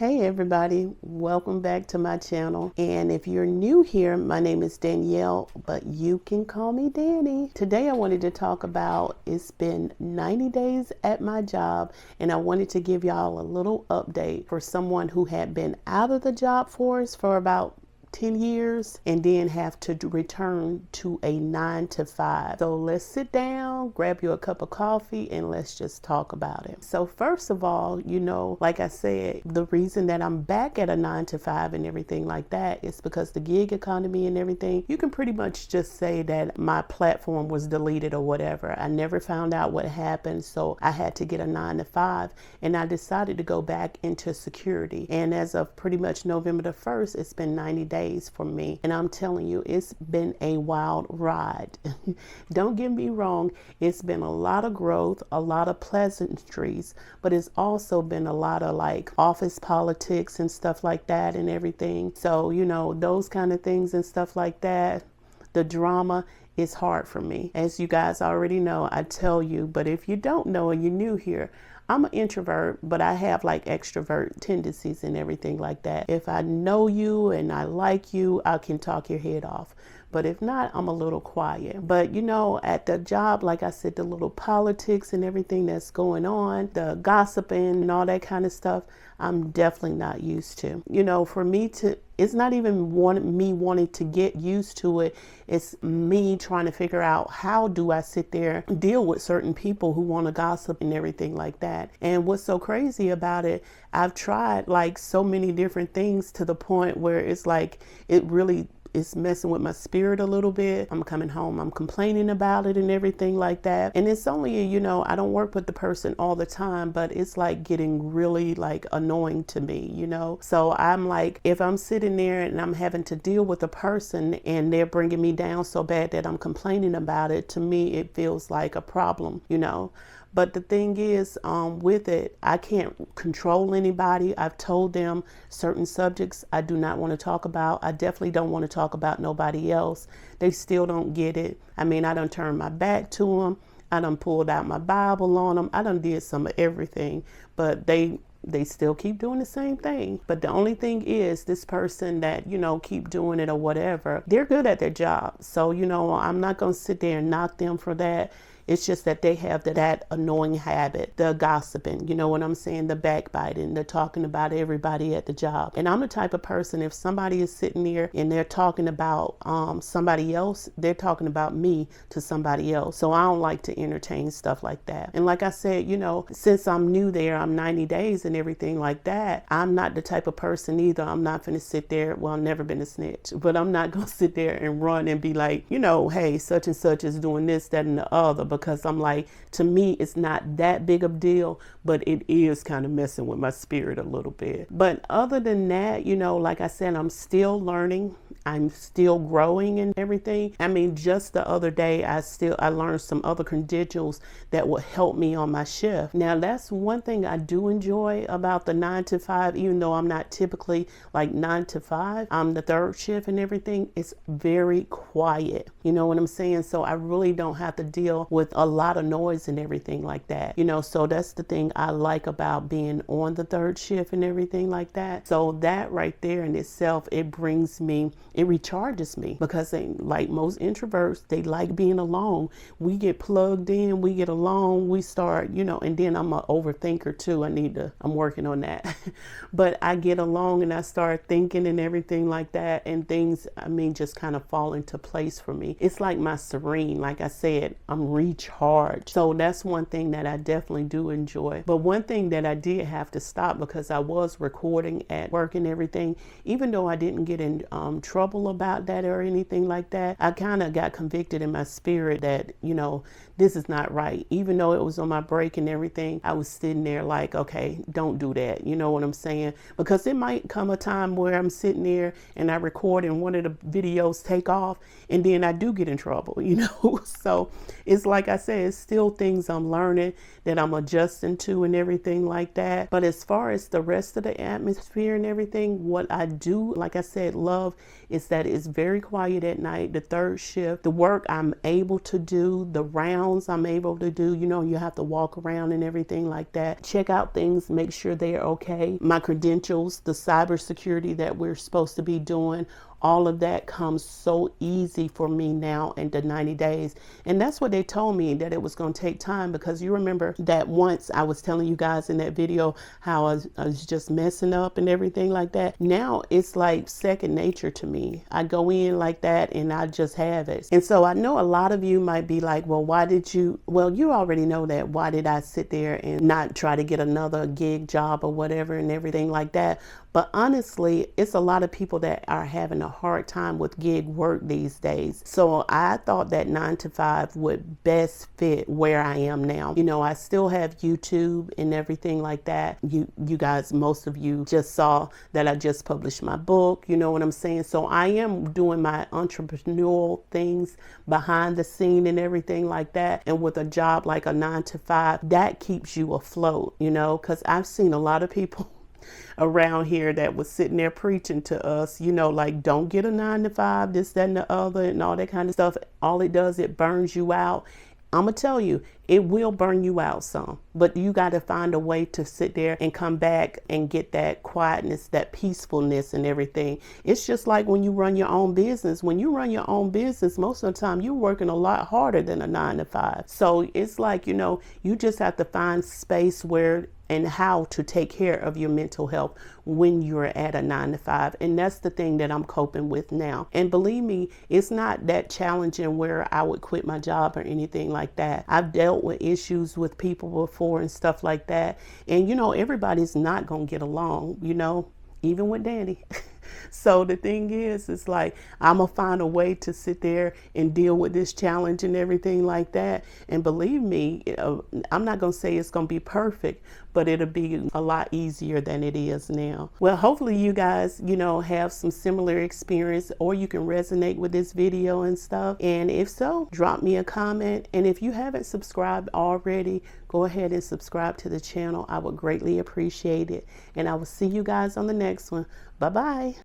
Hey everybody, welcome back to my channel. And if you're new here, my name is Danielle, but you can call me Danny. Today I wanted to talk about it's been 90 days at my job, and I wanted to give y'all a little update for someone who had been out of the job force for about 10 years and then have to return to a 9 to 5. So let's sit down, grab you a cup of coffee, and let's just talk about it. So first of all, like I said, the reason that I'm back at a 9 to 5 and everything like that is because the gig economy and everything, you can pretty much just say that my platform was deleted or whatever. I never found out what happened, so I had to get a 9 to 5, and I decided to go back into security. And as of pretty much November the 1st, it's been 90 days for me, and I'm telling you, it's been a wild ride. Don't get me wrong, it's been a lot of growth, a lot of pleasantries, but it's also been a lot of like office politics and stuff like that and everything. So those kind of things and stuff like that, the drama is hard for me. As you guys already know, I tell you, but if you don't know and you're new here, I'm an introvert, but I have like extrovert tendencies and everything like that. If I know you and I like you, I can talk your head off. But if not, I'm a little quiet. But at the job, like I said, the little politics and everything that's going on, the gossiping and all that kind of stuff, I'm definitely not used to. For me to, it's not even me wanting to get used to it. It's me trying to figure out how do I sit there and deal with certain people who want to gossip and everything like that. And what's so crazy about it, I've tried like so many different things to the point where it's like it really it's messing with my spirit a little bit. I'm coming home, I'm complaining about it and everything like that. And it's only, I don't work with the person all the time, but it's like getting really like annoying to me, So I'm like, if I'm sitting there and I'm having to deal with a person and they're bringing me down so bad that I'm complaining about it, to me, it feels like a problem, But the thing is, with it, I can't control anybody. I've told them certain subjects I do not want to talk about. I definitely don't want to talk about nobody else. They still don't get it. I mean, I done turned my back to them. I done pulled out my Bible on them. I done did some of everything, but they still keep doing the same thing. But the only thing is this person that, keep doing it or whatever, they're good at their job. So, I'm not going to sit there and knock them for that. It's just that they have that annoying habit, the gossiping, you know what I'm saying, the backbiting, the talking about everybody at the job. And I'm the type of person, if somebody is sitting there and they're talking about somebody else, they're talking about me to somebody else. So I don't like to entertain stuff like that. And like I said, since I'm new there, I'm 90 days and everything like that, I'm not the type of person either. I'm not going to sit there, well, I've never been a snitch, but I'm not going to sit there and run and be like, hey, such and such is doing this, that, and the other, because I'm like, to me, it's not that big of a deal, but it is kind of messing with my spirit a little bit. But other than that, like I said, I'm still learning. I'm still growing and everything. I mean, just the other day, I learned some other credentials that will help me on my shift. Now, that's one thing I do enjoy about the 9 to 5, even though I'm not typically like 9 to 5. I'm the third shift and everything. It's very quiet. You know what I'm saying? So I really don't have to deal with a lot of noise and everything like that. So that's the thing I like about being on the third shift and everything like that. So that right there in itself, it recharges me, because like most introverts, they like being alone. We get plugged in, we get along, we start, and then I'm an overthinker too. I'm working on that. But I get along and I start thinking and everything like that, and things, just kind of fall into place for me. It's like my serene, like I said, I'm recharged. So that's one thing that I definitely do enjoy. But one thing that I did have to stop, because I was recording at work and everything, even though I didn't get in trouble about that or anything like that, I kind of got convicted in my spirit that, this is not right. Even though it was on my break and everything, I was sitting there like, okay, don't do that. You know what I'm saying? Because it might come a time where I'm sitting there and I record and one of the videos take off, and then I do get in trouble, So it's like I said, it's still things I'm learning that I'm adjusting to and everything like that. But as far as the rest of the atmosphere and everything, what I do, like I said, love is that it's very quiet at night. The third shift, the work I'm able to do, the rounds I'm able to do, you know, you have to walk around and everything like that. Check out things, make sure they're okay. My credentials, the cybersecurity that we're supposed to be doing, all of that comes so easy for me now in the 90 days. And that's what they told me, that it was going to take time, because you remember that once I was telling you guys in that video how I was just messing up and everything like that. Now it's like second nature to me. I go in like that and I just have it. And so I know a lot of you might be like, well, why did you, well, you already know that. Why did I sit there and not try to get another gig job or whatever and everything like that? But honestly, it's a lot of people that are having a hard time with gig work these days. So I thought that 9 to 5 would best fit where I am now. You know, I still have YouTube and everything like that. You guys, most of you just saw that I just published my book, you know what I'm saying? So I am doing my entrepreneurial things behind the scene and everything like that. And with a job like a 9 to 5, that keeps you afloat, you know, because I've seen a lot of people around here that was sitting there preaching to us, you know, like, don't get a 9 to 5, this, that, and the other, and all that kind of stuff. All it does, it burns you out. I'm gonna tell you, it will burn you out some, but you got to find a way to sit there and come back and get that quietness, that peacefulness and everything. It's just like when you run your own business. When you run your own business, most of the time you're working a lot harder than a 9 to 5. So it's like, you know, you just have to find space where and how to take care of your mental health when you're at a 9 to 5. And that's the thing that I'm coping with now. And believe me, it's not that challenging where I would quit my job or anything like that. I've dealt with issues with people before and stuff like that. And, you know, everybody's not going to get along, you know, even with Danny. So the thing is, it's like, I'm going to find a way to sit there and deal with this challenge and everything like that. And believe me, I'm not going to say it's going to be perfect, but it'll be a lot easier than it is now. Well, hopefully you guys, you know, have some similar experience, or you can resonate with this video and stuff. And if so, drop me a comment. And if you haven't subscribed already, go ahead and subscribe to the channel. I would greatly appreciate it. And I will see you guys on the next one. Bye-bye.